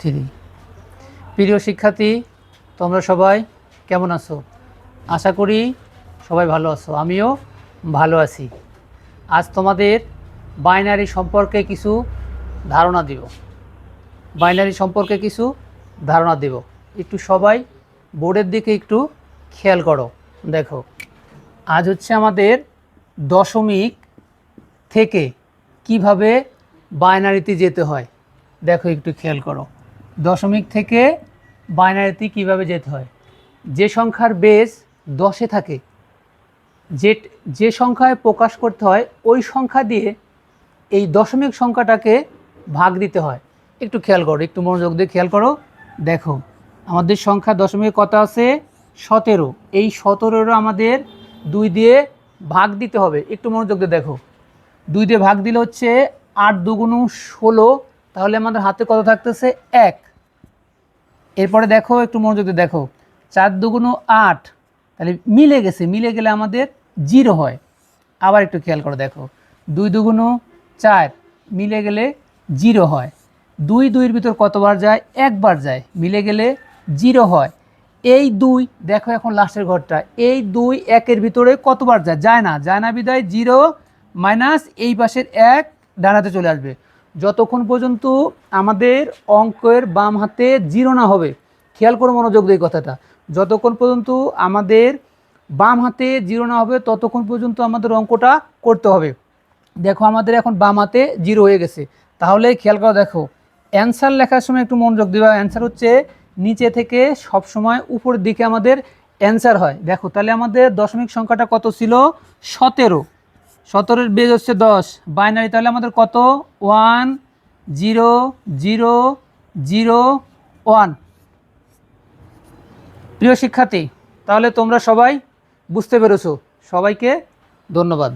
3। প্রিয় শিক্ষার্থী, তোমরা সবাই কেমন আছো? আশা করি সবাই ভালো আছো, আমিও ভালো আছি। আজ তোমাদের বাইনারি সম্পর্কে কিছু ধারণা দেব। একটু সবাই বোর্ডের দিকে একটু খেয়াল করো। দেখো, আজ হচ্ছে আমাদের দশমিক থেকে কিভাবে বাইনারিতে যেতে হয়। দেখো, একটু খেয়াল করো, দশমিক থেকে বাইনারিতে কিভাবে যেতে হয়। যে সংখ্যার বেস 10-এ থাকে, যে সংখ্যায় প্রকাশ করতে হয় ওই সংখ্যা দিয়ে এই দশমিক সংখ্যাটাকে ভাগ দিতে হয়। একটু খেয়াল করো, একটু মনোযোগ দিয়ে খেয়াল করো। দেখো, আমাদের সংখ্যা দশমিক কত আছে? 17। এই 17 আমাদের 2 দিয়ে ভাগ দিতে হবে। একটু মনোযোগ দিয়ে দেখো, 2 দিয়ে ভাগ দিলে হচ্ছে 8 দুগুণ 16, তাহলে আমাদের হাতে কত থাকতেছে? 1। এরপরে দেখো, একটু মনোযোগ দিয়ে দেখো, 4 দুগুণ 8, তাহলে মিলে গেলে আমাদের 0 হয়। আবার একটু খেয়াল করে দেখো, 2 দুগুণ 4, মিলে গেলে 0 হয়। 2-2-এর ভিতর কতবার যায়? একবার যায়, মিলে গেলে 0 হয়। এই 2 দেখো, এখন লাস্টের ঘরটা, এই 2 1-এর ভিতরে কতবার যায় না বিদায় 0 মাইনাস এই পাশের 1 ডানাতে চলে আসবে। যতক্ষণ পর্যন্ত আমাদের অঙ্কের বাম হাতে 0 না হবে, খেয়াল করে মনোযোগ দিয়ে কথাটা, যতক্ষণ পর্যন্ত আমাদের বাম হাতে 0 না হবে ততক্ষণ পর্যন্ত আমাদের অঙ্কটা করতে হবে। দেখো, আমাদের এখন বাম হাতে 0 হয়ে গেছে, তাহলে খেয়াল করে দেখো, অ্যান্সার লেখার সময় একটু মনোযোগ দিবা। অ্যান্সার হচ্ছে নিচে থেকে সব সময় উপরের দিকে আমাদের অ্যান্সার হয়। দেখো, তাহলে আমাদের দশমিক সংখ্যাটা কত ছিল? 17। 17-এর বেজ হচ্ছে 10, বাইনারি তাহলে আমাদের কত? 1 0 0 0 1। প্রিয় শিক্ষার্থী, তাহলে তোমরা সবাই বুঝতে পেরেছো। সবাইকে ধন্যবাদ।